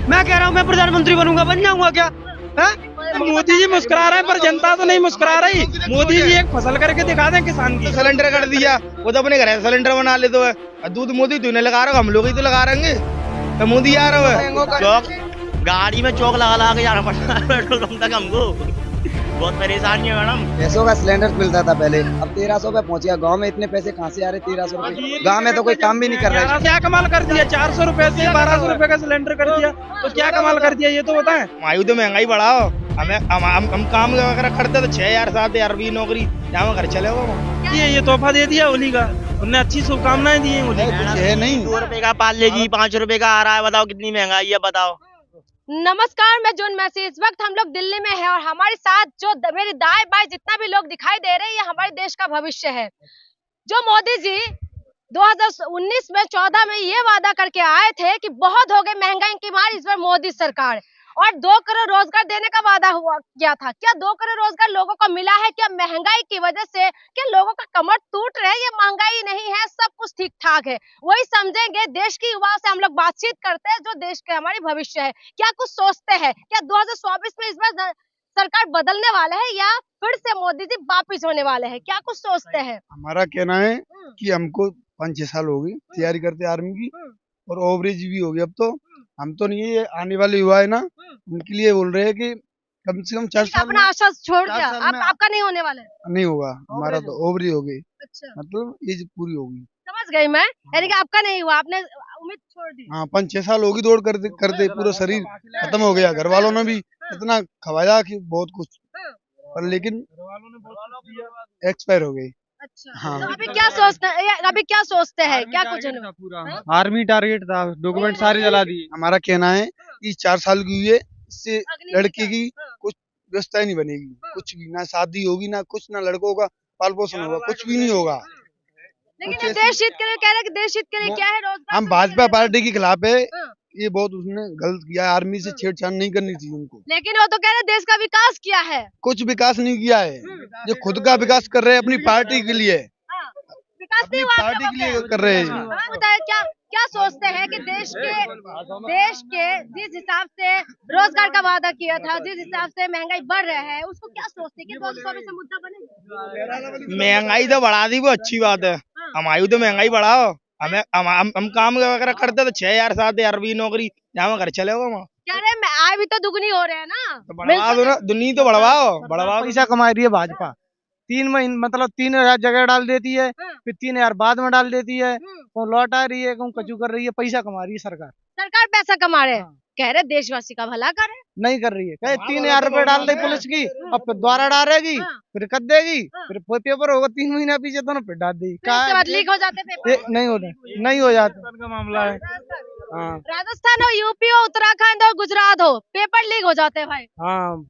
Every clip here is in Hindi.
मैं कह रहा हूँ मैं प्रधानमंत्री बनूंगा, बन जाऊंगा क्या है? मोदी जी मुस्कुरा रहे हैं पर जनता तो नहीं मुस्कुरा रही। मोदी जी एक फसल करके दिखा दें किसान की। सिलेंडर कर दिया, वो तो अपने घर है सिलेंडर बना ले तो है। दूध मोदी तूने लगा रहा, हम लोग ही तो लगा रहेंगे, तो मोदी आ रहा है। चौक गाड़ी में चौक लगा के जाना पड़ता है पेट्रोल पंप तक हमको। बहुत परेशानी है मैडम। 600 का सिलेंडर मिलता था पहले, अब 1300 पे पहुंच गया। गाँव में इतने पैसे कहाँ से आ रहे? 1300 रुपए गाँव में तो कोई काम भी नहीं कर रहा है। क्या कमाल कर दिया, 400 रुपए से 1200 रुपए का सिलेंडर कर दिया, तो क्या कमाल कर दिया ये तो बताएं। आयु तो महंगाई बढ़ाओ, हम काम वगैरह करते तो 6000 7000 भी नौकरी, जहाँ घर चले हो ये तोहफा दे दिया होली का, उन्हें अच्छी शुभकामनाएं दी हैं होली की। है नहीं। 2 रुपए का पार्ले जी 5 रुपए का आ रहा है, बताओ कितनी महंगाई है बताओ। नमस्कार, मैं जून मैसी। इस वक्त हम लोग दिल्ली में हैं और हमारे साथ जो मेरे दाएं बाएं जितना भी लोग दिखाई दे रहे हैं, ये हमारे देश का भविष्य है। जो मोदी जी 2019 में 14 में ये वादा करके आए थे कि बहुत हो गई महंगाई की मार, इस बार मोदी सरकार, और 2 करोड़ रोजगार देने का वादा हुआ किया था। क्या 2 करोड़ रोजगार लोगों को मिला है? क्या महंगाई की वजह से क्या लोगों का कमर टूट रहे हैं? ये महंगाई नहीं है, सब कुछ ठीक ठाक है। वही समझेंगे। देश की युवाओं से हम लोग बातचीत करते हैं जो देश के हमारी भविष्य है। क्या कुछ सोचते हैं? क्या 2024 में इस बार सरकार बदलने वाले है या फिर से मोदी जी वापिस होने वाले हैं? क्या कुछ सोचते हैं? हमारा कहना है कि हमको 5-6 साल हो गई तैयारी करते आर्मी की, और ओवरेज भी हो गई। अब तो हम तो नहीं, ये आने वाले युवा है ना, उनके लिए बोल रहे हैं कि कम से कम 4 साल अपना आशा छोड़ 4 दिया, साल आप में आपका नहीं होने वाला है। नहीं होगा। हमारा तो ओवरेज हो गई, अच्छा, मतलब एज पूरी होगी। समझ गई मैं। यानी कि आपका नहीं हुआ, आपने उम्मीद छोड़ दी। हाँ, 5-6 साल होगी दौड़ करते पूरा शरीर खत्म हो गया। घर वालों ने भी इतना खवाया कि बहुत कुछ, पर लेकिन एक्सपायर हो गई। अच्छा, हाँ। तो अभी क्या सोचते हैं? अभी क्या सोचते हैं? क्या कुछ होने पूरा आर्मी टारगेट था, डॉक्यूमेंट सारे जला दिए। हमारा कहना है कि 4 साल की हुई है, इससे अग्नि लड़की की हाँ। कुछ व्यवस्था ही नहीं बनेगी, कुछ भी ना, शादी होगी ना कुछ, ना लड़कों का पाल पोषण होगा, कुछ भी नहीं होगा। लेकिन कुछ ये ऐसी- देश हित के लिए कह रहे हैं कि देश हित के लिए क्या है? रोजगार हम तो भाजपा नहीं है। पार्टी के खिलाफ है, हाँ। ये बहुत उसने गलत किया है। आर्मी से छेड़छाड़ नहीं करनी चाहिए उनको। लेकिन वो तो कह रहे हैं देश का विकास किया है। कुछ विकास नहीं किया है, ये खुद का विकास कर रहे हैं अपनी पार्टी के लिए, हाँ, विकास अपनी नहीं हुआ आप पार्टी लोगों के लिए का? कर रहे हैं। हाँ, बताइए क्या क्या सोचते हैं कि देश के जिस हिसाब से रोजगार का वादा किया था, जिस हिसाब से महंगाई बढ़ रहा है, उसको क्या सोचते हैं कि 2024 में मुद्दा बनेगा? महंगाई तो बढ़ा दी, वो अच्छी बात है। हम आयु तो महंगाई बढ़ाओ, हम काम वगैरह करते तो 6000 7000 भी नौकरी, जहाँ घर चले हो कह रहे हैं आय भी तो दुगनी हो रहे हैं ना। तो बढ़वा दो ना, दुनिया तो बढ़वाओ। पैसा कमा रही है भाजपा, 3 महीने मतलब 3000 जगह डाल देती है, फिर 3000 बाद में डाल देती है, तो लौटा रही है, कहूँ कचू कर रही है, पैसा कमा रही है सरकार। सरकार पैसा कमा रहे हैं, हाँ। कह रहे देशवासी का भला करे। नहीं कर रही है, कहे 3000 रुपए डाल दे पुलिस की, अब फिर दोबारा डालेगी, हाँ। फिर कर देगी, हाँ। फिर पेपर होगा 3 महीना पीछे दोनों फिर डाल देगी। फिर उसके बाद लीक हो जाते पेपर। नहीं हो जाता का मामला है। हाँ राजस्थान हो, यूपी हो, उत्तराखंड हो, गुजरात हो, पेपर लीक हो जाते हैं भाई। हाँ,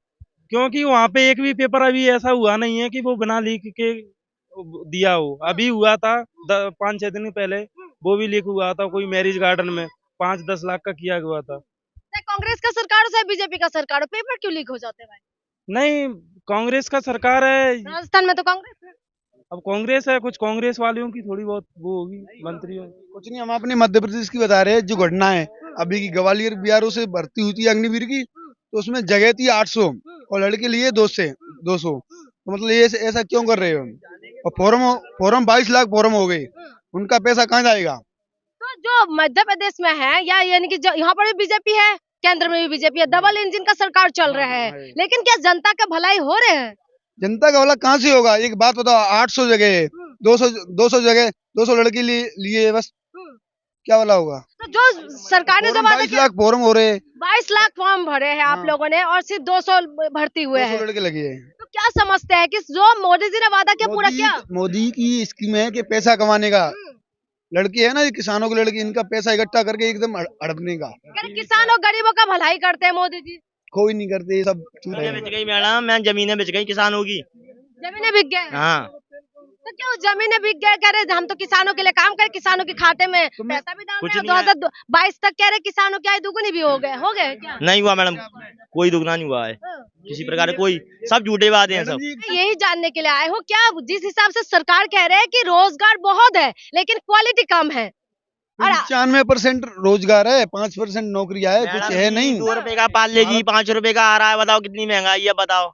क्योंकि वहाँ पे एक भी पेपर अभी ऐसा हुआ नहीं है कि वो बिना लीक के दिया हो। अभी हुआ था 5-6 दिन पहले, वो भी लीक हुआ था कोई मैरिज गार्डन में, 5-10 लाख का किया हुआ था। चाहे कांग्रेस का सरकार हो चाहे बीजेपी का सरकार हो, पेपर क्यों लीक हो जाते हैं भाई? नहीं, कांग्रेस का सरकार है, राजस्थान में तो कांग्रेस है। अब कांग्रेस है, कुछ कांग्रेस वालियों की थोड़ी बहुत वो होगी, मंत्रियों। कुछ नहीं, हम अपने मध्य प्रदेश की बता रहे हैं। जो घटना है अभी की, ग्वालियर बीआरओ से भर्ती हुई थी अग्निवीर की, तो उसमें जगह थी 800 और लड़के लिए 200। तो मतलब ये ऐसा क्यों कर रहे हो? और फॉर्म 22 लाख फॉर्म हो गए, उनका पैसा कहाँ जाएगा? तो जो मध्य प्रदेश में है या यानी कि यहाँ पर भी बीजेपी है, केंद्र में भी बीजेपी है, डबल इंजन का सरकार चल रहा है, लेकिन क्या जनता का भलाई हो रहे हैं? जनता का भला कहाँ से होगा? एक बात बताओ, 800 जगह है, 200 जगह, 200 लड़के लिए बस, क्या भला होगा? तो जो सरकार ने जो वादा 22 किया, लाख फॉर्म हो रहे हैं, 22 लाख फॉर्म भरे हैं आप हाँ। लोगों ने और सिर्फ 200 भर्ती हुए 200 हैं। लड़के लगे हैं। तो क्या समझते हैं कि जो मोदी जी ने वादा किया पूरा किया? मोदी की स्कीम है कि पैसा कमाने का। लड़के है ना, ये किसानों के लड़के, इनका पैसा इकट्ठा करके एकदम हड़पने का। किसान और गरीबों का भलाई करते हैं मोदी जी। कोई नहीं करते, ये सब चूते जमीनें हैं। बिक गई मैडम, मैं जमीनें बिक गई किसानों की। जमीनें बिक गए। हाँ, तो क्यों जमीनें बिक गए? कह रहे हम तो किसानों के लिए काम करें, किसानों के खाते में पैसा भी डाल कुछ रहे हैं। नहीं है। 2022 तक कह रहे किसानों की आय दुगुनी भी हो गए क्या? नहीं हुआ मैडम, कोई दुगना नहीं हुआ है किसी प्रकार का, कोई सब झूठे वादे हैं सब। मैं यही जानने के लिए आए हूँ, क्या जिस हिसाब से सरकार कह रहे हैं कि रोजगार बहुत है लेकिन क्वालिटी कम है, और 95% रोजगार है, 5% नौकरियां है, कुछ है नहीं। 2 रुपए का पार्ले जी 5 रुपए का आ रहा है, बताओ कितनी महंगाई है, बताओ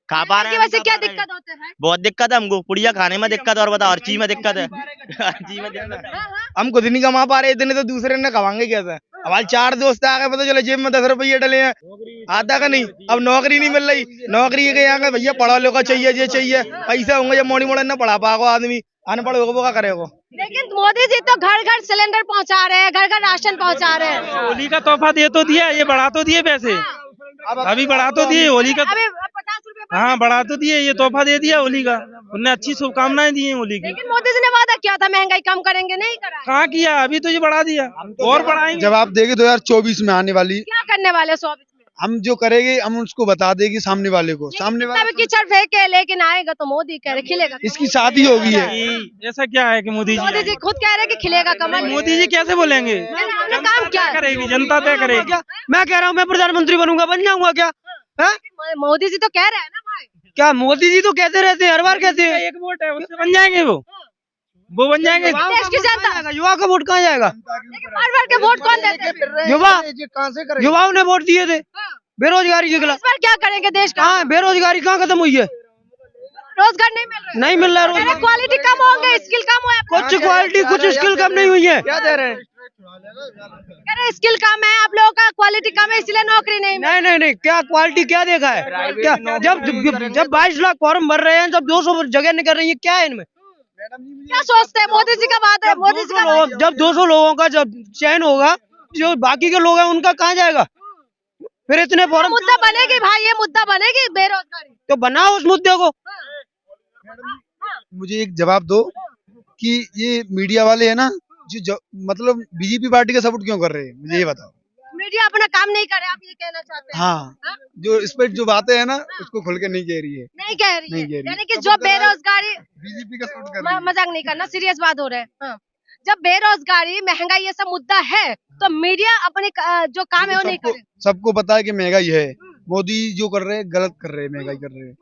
खा पा रहे की हैं? वजह से नहीं क्या खा पा रहे हैं। दिक्कत होते हैं? बहुत दिक्कत है हमको, पुड़िया खाने में दिक्कत, और बताओ हर चीज में दिक्कत है, हर चीज में दिक्कत है। हम खुद नहीं कमा पा रहे इतने, तो दूसरे ने कमाएंगे कैसे? हमारे 4 दोस्त आ गए, पता चले जेब में 10 रुपये डले हैं, आता का नहीं। अब नौकरी नहीं मिल रही, नौकरी के यहाँ भैया पढ़ा लिखा चाहिए, ये चाहिए, पैसे होंगे जब मोड़ी मोड़ न पढ़ा पाएगा आदमी, अनपढ़ होगा वो क्या करेगा? लेकिन मोदी जी तो घर घर सिलेंडर पहुंचा रहे हैं, घर घर राशन पहुंचा रहे हैं। होली का तोहफा दे तो दिया, ये बढ़ा तो दिए पैसे, अभी बढ़ा तो दिए होली का। अभी 50 रुपए पर हाँ बढ़ा तो दिए, ये तोहफा दे दिया होली का, उनने अच्छी शुभकामनाएं दी हैं होली की। लेकिन मोदी जी ने वादा किया था महंगाई कम करेंगे, नहीं करा। कहाँ किया, अभी तो ये बढ़ा दिया और बढ़ाएंगे। जब आप देखें 2024 में आने वाली, क्या करने वाले 124 में? हम जो करेंगे हम उसको बता देगी सामने वाले को, सामने कितना वाला भी कीचड़ फेंके लेकिन आएगा तो मोदी कह रहे खिलेगा। इसकी शादी होगी है। कि ऐसा क्या है कि मोदी मोदी जी जी खुद कह रहे हैं कि खिलेगा कमल। मोदी जी कैसे बोलेंगे? हमने काम किया क्या है। करेगी जनता, तय करेगी। मैं कह रहा हूँ मैं प्रधानमंत्री बनूंगा, बन जाऊंगा क्या? है? मोदी जी तो कह रहे हैं ना भाई। क्या मोदी जी तो कहते रहते हैं, हर बार कहते हैं। एक वोट है उससे बन जाएंगे, वो बन जाएंगे। देश की जनता, युवा का वोट कहाँ जाएगा? लेकिन भर के वोट कौन देते हैं? युवा, कहाँ से करें? युवाओं ने वोट दिए थे, बेरोजगारी के इस खिलाफ। बार क्या करेंगे देश का? हाँ, बेरोजगारी कहाँ खत्म हुई है? रोजगार नहीं मिल रहा। नहीं मिल रहा है अरे रोजगार। क्वालिटी कम होंगे, स्किल कम है। कुछ क्वालिटी कुछ स्किल कम नहीं हुई है। क्या दे रहे हैं? कह रहे स्किल कम है, आप लोगों का क्वालिटी कम है, इसलिए नौकरी नहीं मिल नहीं नहीं नहीं, क्या क्वालिटी क्या देखा है? क्या जब 22 लाख फॉर्म भर रहे हैं, जब 200 जगह निकल रही है, क्या है इनमें? क्या सोचते हैं? मोदी जी का बात है, मोदी जी का जब 200 लोगों का जब चयन होगा, जो बाकी के लोग हैं उनका कहाँ जाएगा? फिर इतने फॉर्म मुद्दा बनेगी भाई, ये मुद्दा बनेगी बेरोजगारी। तो बनाओ उस मुद्दे को। मुझे एक जवाब दो कि ये मीडिया वाले है ना, मतलब बीजेपी पार्टी का सपोर्ट क्यों कर रहे हैं, मुझे ये बताओ। मीडिया अपना काम नहीं कर रहा, आप ये कहना चाहते हैं? हाँ, जो इस पे जो बातें है ना उसको खुल के नहीं कह रही है। नहीं कह रही नहीं है, कह रही। यानी कि जो बेरोजगारी, बीजेपी का सपोर्ट कर रही है। मजाक नहीं करना, सीरियस बात हो रहा है। हाँ। जब बेरोजगारी, महंगाई ये सब मुद्दा है, तो मीडिया अपने जो काम है वो नहीं करे। सबको पता है कि महंगाई है, मोदी जो कर रहे हैं गलत कर रहे हैं, महंगाई कर रहे हैं,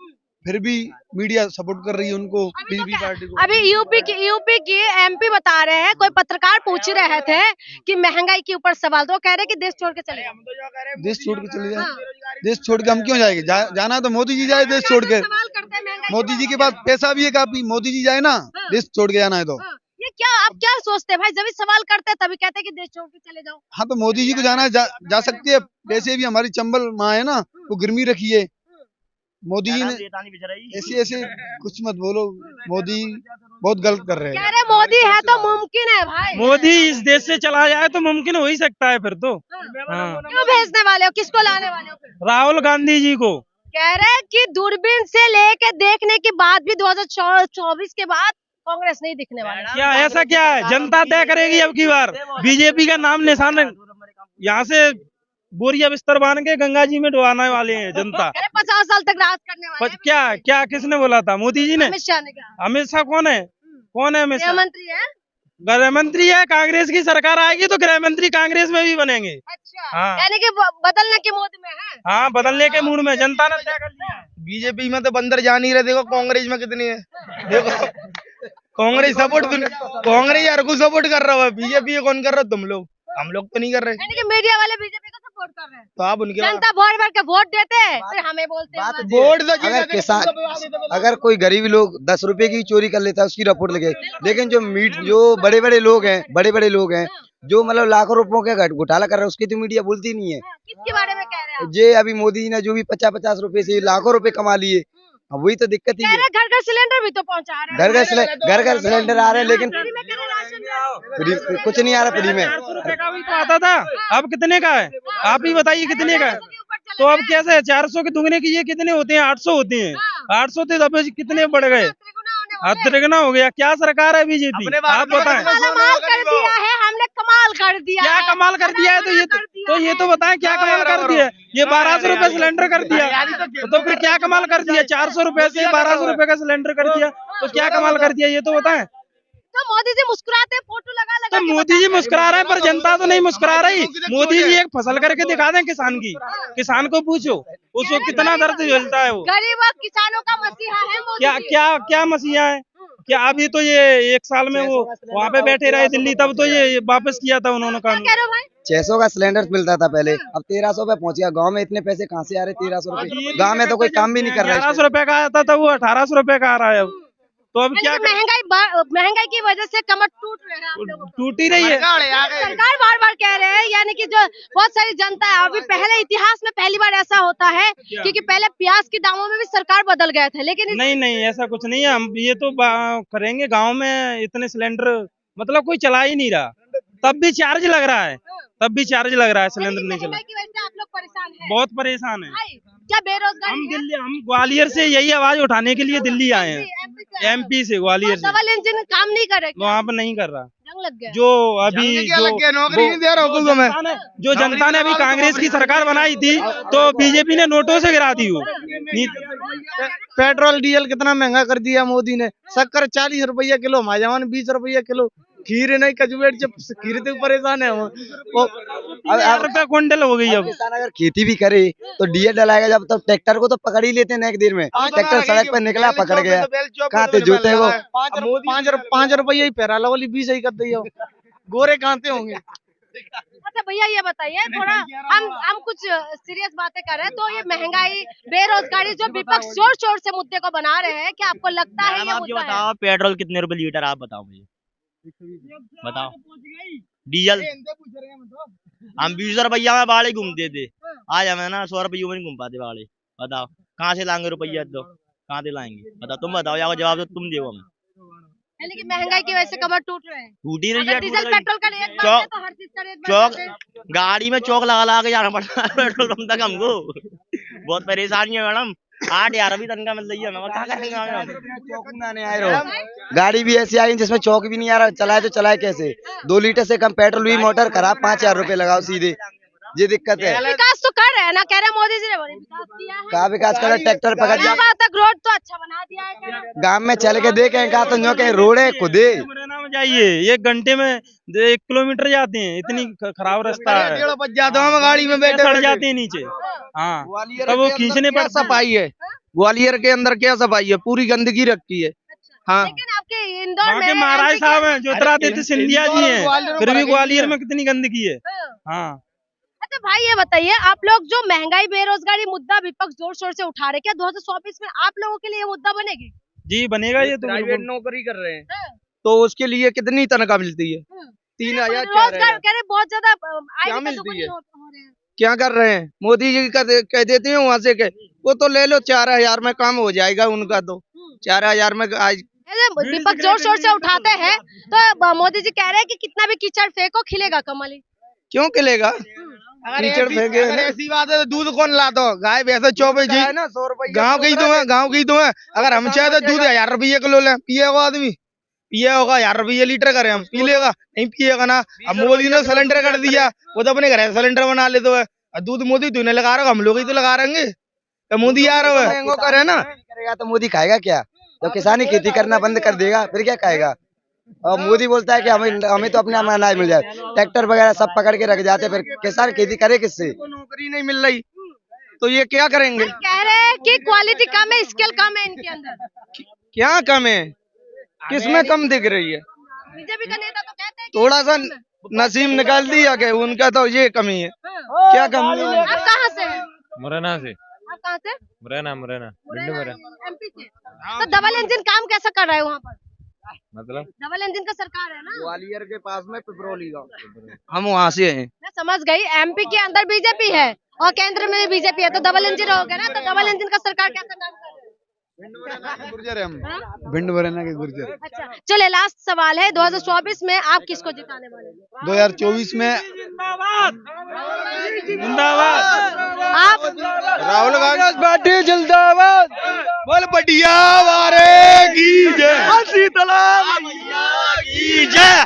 फिर भी मीडिया सपोर्ट कर रही है उनको, बीजेपी पार्टी को। अभी यूपी की एमपी बता रहे हैं, कोई पत्रकार पूछ रहे थे कि महंगाई के ऊपर सवाल, तो कह रहे कि देश छोड़ के चले जाओ। देश छोड़ के चले जाए। देश छोड़ के हम क्यों जाएंगे? जाना है तो मोदी जी जाए देश छोड़ के। सवाल करते हैं महंगाई मोदी जी के पास पैसा भी है काफी, मोदी जी जाए ना देश छोड़ के जाना है तो। ये क्या, आप क्या सोचते हैं भाई? जब भी सवाल करते हैं तभी कहते हैं कि देश छोड़ के चले जाओ। हाँ तो मोदी जी को जाना है, जा सकती है। वैसे भी हमारी चंबल माँ है ना, वो गिरमी रखी है। मोदी जी ने ऐसे कुछ मत बोलो, मोदी बहुत गलत कर रहे कह हैं। रहे मोदी है तो मुमकिन है भाई। मोदी इस देश से चला जाए तो मुमकिन हो ही सकता है फिर तो। हाँ, क्यों भेजने वाले हो, किसको लाने वाले हो? राहुल गांधी जी को। कह रहे कि दूरबीन से लेके देखने के बाद भी 2024 के बाद कांग्रेस नहीं दिखने वाला। क्या ऐसा क्या है, जनता तय करेगी अब की बार। बीजेपी का नाम निशान यहाँ से बोरिया बिस्तर बांध के गंगा जी में डुबाने वाले हैं जनता। 50 साल तक राज करने वाले हैं। क्या क्या किसने बोला था? मोदी जी ने। अमित शाह ने कहा। अमित शाह कौन है? कौन है अमित गृह शाह? मंत्री है। गृह मंत्री है। कांग्रेस की सरकार आएगी तो गृह मंत्री कांग्रेस में भी बनेंगे। अच्छा, हाँ। यानी कि बदलने के मूड में है। हाँ, बदलने के मूड में जनता ने तय कर लिया है। बीजेपी में तो बंदर जा नहीं रहे, देखो कांग्रेस में कितने हैं, देखो कांग्रेस सपोर्ट, कांग्रेस यार को सपोर्ट कर रहा है, बीजेपी कौन कर रहा है? तुम लोग, हम लोग तो नहीं कर रहे। यानी कि मीडिया वाले बीजेपी को सपोर्ट कर रहे हैं, तो आप उनके जनता भर भर के वोट देते हैं, फिर हमें बोलते हैं बस। वोट तो अगर किसान, अगर कोई गरीब लोग 10 रुपए की चोरी कर लेता है उसकी रिपोर्ट लगे, लेकिन जो बड़े बड़े लोग हैं जो मतलब लाखों रुपयों के घोटाला कर रहे हैं उसकी तो मीडिया बोलती नहीं है। किसके बारे में कह रहे हैं आप? ये अभी मोदी जी ने जो भी 50-50 रुपए से लाखों रुपए कमा लिए, अब वही तो दिक्कत ही कह है। रहे घर घर सिलेंडर भी तो पहुंचा रहे हैं। घर घर सिलेंडर आ रहे हैं, लेकिन फ्री में कह रहे राशन में। कुछ नहीं आ रहा फ्री में। 400 रुपए का भी तो आता था, अब कितने का है? आप ही बताइए कितने का है? 400 के ऊपर चले तो अब गए। कैसे 400 के दुगने की ये कितने होते हैं? 800 होते हैं। 800 थे तब कितने बढ़ गए? त्रिगुना होने वाले। तिगुना हो गया। क्या सरकार है बीजेपी? आप बताएं कमाल कर दिया है, हमने कमाल कर दिया क्या है। कमाल कर दिया है? तो ये तो बताएं क्या कमाल कर दिया है? ये 1200 रुपए सिलेंडर कर दिया, तो फिर क्या कमाल कर दिया? 400 रुपए से 1200 रुपए का सिलेंडर कर दिया, तो क्या कमाल कर दिया ये तो बताएं। तो मोदी जी मुस्कुराते, फोटो लगा लगा तो के मोदी जी बताते हैं। मुस्कुरा रहे हैं पर जनता तो नहीं मुस्कुरा रही। मोदी जी एक फसल करके दिखा दें किसान की, किसान को पूछो उसको कितना दर्द झेलता है वो। गरीब और किसानों का मसीहा है मोदी क्या जी। क्या क्या मसीहा है? क्या अभी तो ये 1 साल में वो वहाँ पे बैठे रहे दिल्ली, तब तो ये वापस किया था उन्होंने क्या कानून। कह रहे हो भाई? 600 का सिलेंडर मिलता था पहले, अब 1300 पे पहुंच गया। गाँव में इतने पैसे कहाँ से आ रहे 1300 रुपए? गाँव में तो कोई काम भी नहीं कर रहा है। 1100 रुपए का आया था तब, वो 1800 रुपए का आ रहा है अब। तो अब क्या यानी कि महंगाई की वजह से कमर टूट रहे हैं आप लोगों को। टूट ही रही है। सरकार बार बार कह रहे हैं, यानी कि जो बहुत सारी जनता है, अभी पहले इतिहास में पहली बार ऐसा होता है क्योंकि पहले प्याज के दामों में भी सरकार बदल गए थे, लेकिन नहीं नहीं, ऐसा कुछ नहीं है। हम ये तो करेंगे। गांव में इतने सिलेंडर मतलब कोई चला ही नहीं रहा, तब भी चार्ज लग रहा है, सिलेंडर नहीं चला। महंगाई की वजह से आप लोग परेशान हैं। बहुत परेशान है। भाई, क्या बेरोजगारी है? हम ग्वालियर से यही आवाज उठाने के लिए दिल्ली आए हैं। MP से, ग्वालियर से। डबल इंजन काम नहीं कर रहे क्या? वहाँ पे नहीं कर रहा। जंग लग गया। जो अभी नौकरी नहीं दे रहा हुकूमत में। जो जनता ने अभी कांग्रेस की सरकार बनाई थी, तो बीजेपी ने नोटों से गिरा दी वो। पेट्रोल डीजल कितना महंगा कर दिया मोदी ने। शक्कर 40 रुपया किलो, माजवान 20 रुपया किलो, खीर नहीं कचुएट खीर से परेशान है वो। 1000 रुपया क्विंटल हो गई अब। किसान अगर खेती भी करे तो डीजल डलाएगा जब, तब ट्रैक्टर को तो पकड़ ही लेते हैं एक देर में। ट्रैक्टर सड़क पर निकला, पकड़ गया, कहाँ थे जोते वो? 5 रुपया ही पैरा लो, 20 ही कर दिया। गोरे कहाँ होंगे? अच्छा भैया, ये बताइए थोड़ा, हम कुछ सीरियस बातें कर रहे हैं, तो ये महंगाई, बेरोजगारी जो विपक्ष जोर शोर से मुद्दे को बना रहे हैं, क्या आपको लगता है ये आप ये मुद्दा है? बताओ, पेट्रोल कितने रुपए लीटर आप बताओ मुझे, बताओ। डीजल हम 20 रुपया में बाड़े घूमते थे, आज हमें ना 100 रुपयों में नहीं घूम पाते बाड़े। बताओ कहाँ से लाएंगे रुपया? तो कहाँ से लाएंगे बताओ? तुम बताओ, या जवाब तो तुम दो हमें। यानी कि महंगाई की वजह से कमर टूट रहे हैं। टूटी रही अगर है, डीजल पेट्रोल का रेट बढ़ चौक- जाए तो हर चीज का रेट बढ़ जाता है। गाड़ी में चौक लगा के जाना पड़ता है पेट्रोल पंप तक हमको। बहुत परेशानी है मैडम। 8,000 अभी तनख्वाह मिल रही है हमें, क्या करेंगे हम? गाड़ी भी ऐसी आई जिसमें चौक भी नहीं आ रहा, चलाए तो चलाए कैसे? 2 लीटर से कम पेट्रोल हुई, मोटर खराब, 5,000 रुपए लगाओ सीधे। ये दिक्कत है। विकास तो कर रहे हैं ना, कह रहे हैं मोदी जी ने बड़े विकास किया है। कहाँ विकास कर? ट्रैक्टर पकड़ इलाहाबाद तक रोड तो अच्छा बना दिया है, कह रहे हैं। गांव में चल के देखे, कहा तो जो के रोड है खुदे। मुरैना में जाइए, 1 घंटे में 1 किलोमीटर जाते हैं, इतनी खराब रास्ता है। 1.5 बज जाता हूँ गाड़ी में बैठे सड़ जाते हैं नीचे। हाँ, तब वो खींचने पर सफाई है। ग्वालियर के अंदर क्या सफाई है? पूरी गंदगी रखी है। हाँ, लेकिन आपके इंदौर वहाँ में के महाराज एमपी साहब हैं ज्योतिरादित्य सिंधिया जी हैं, फिर भी ग्वालियर में कितनी गंदगी है। हाँ, अच्छा भाई, ये बताइए, आप लोग जो महंगाई बेरोजगारी मुद्दा विपक्ष जोर शोर से उठा रहे, क्या 2024 में आप लोगों के लिए ये मुद्दा बनेगी? जी बनेगा ये तो। प्राइवेट बिल्कुल। नौकरी कर रहे हैं तो उसके लिए कितनी तनख्वाह मिलती है? 3,000 रोजगार कह रहे बहुत ज्यादा क्या आईटी का मिलती दुगनी है? हो रहे हैं। क्या कर रहे हैं? मोदी जी कह देते हैं वहाँ से के वो तो ले लो, 4,000 में काम हो जाएगा उनका। तो 4,000 में आज ऐसे विपक्ष जोर शोर से उठाते हैं, तो मोदी जी कह रहे हैं कि कितना भी कीचड़ फेंको खिलेगा कमल ही। क्यों खिलेगा? कीचड़ फेंके। अगर ऐसी बात है तो दूध कौन लाता? गाय भैंसा 24 जी गाँव की तो है, गाँव की तो है। अगर हम चाहे तो दूध 1,000 रुपये किलो ले, पिएगा आदमी? पिया होगा 1,000 रुपये लीटर करे, हम पी लेगा? नहीं पिएगा ना। अब मोदी ने सिलेंडर कर दिया, वो तो अपने घर सिलेंडर बना ले। तो है दूध मोदी तूने लगा रहा, हम लोग ही तो लगा रहेंगे। तो मोदी आ रहा है वो करे ना, करेगा तो मोदी खाएगा क्या? जब किसानी खेती करना बंद कर देगा फिर क्या खाएगा? और मोदी बोलता है कि हमें तो अपने अनाज मिल जाए, ट्रैक्टर वगैरह सब पकड़ के रख जाते, फिर किसान खेती करे किससे? नौकरी नहीं मिल रही तो ये क्या करेंगे? कह रहे हैं कि क्वालिटी कम है, स्किल कम है इनके अंदर। क्या कम है? किसमें कम दिख रही है? बीजेपी का नेता तो कहते हैं कि थोड़ा सा नसीब निकाल दिया के उनका, तो ये कमी है। क्या कमी है? आप कहाँ से हैं? मुरैना से। आप कहाँ से? मुरैना MP से। तो डबल इंजन काम कैसा कर रहा है वहाँ पर? मतलब डबल इंजन का सरकार है ना। ग्वालियर के पास में पिपरोली गाँव, हम वहाँ से हैं। मैं समझ गई, MP के अंदर बीजेपी है और केंद्र में भी बीजेपी है, तो डबल इंजन हो गया ना। तो डबल इंजन का सरकार कैसा काम कर रहा है? गुर्जर है हम, भिंड मुरैना के गुर्जर। अच्छा चले, लास्ट सवाल है, 2024 में आप किसको जिताने वाले हैं? 2024 में जिंदाबाद। आप राहुल गांधी पार्टी जिंदाबाद। बोल बढ़िया वारे की जय, शीतला की जय।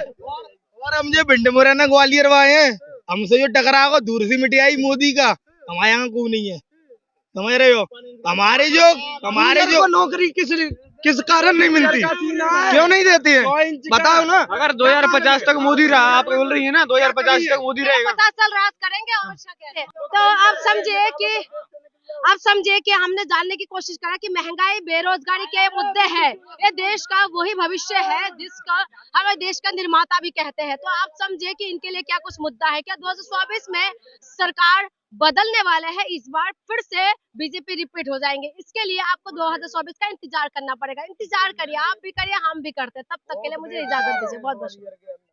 और हम जो भिंड मुरैना ग्वालियर वाले हैं, हमसे जो टकराओ दूर से मिट आई मोदी का, हमारे यहाँ कोई नहीं है, समझ रहे हो? हमारे जो नौकरी किस कारण नहीं मिलती? क्यों नहीं देती है? बताओ ना। अगर 2050 तक मोदी रहा, आप बोल रही है ना 2050 तक मोदी रहेगा। 50 साल राज करेंगे और अच्छा करें। तो आप समझिए कि आप समझिए कि हमने जानने की कोशिश करा कि महंगाई बेरोजगारी के मुद्दे हैं, ये देश का वही भविष्य है जिसका हमें देश का निर्माता भी कहते हैं। तो आप समझिए कि इनके लिए क्या कुछ मुद्दा है। क्या 2024 में सरकार बदलने वाले हैं, इस बार फिर से बीजेपी रिपीट हो जाएंगे? इसके लिए आपको 2024 का इंतजार करना पड़ेगा। इंतजार करिए, आप भी करिए, हम भी करते हैं। तब तक के लिए मुझे इजाजत दीजिए। बहुत बहुत शुक्रिया।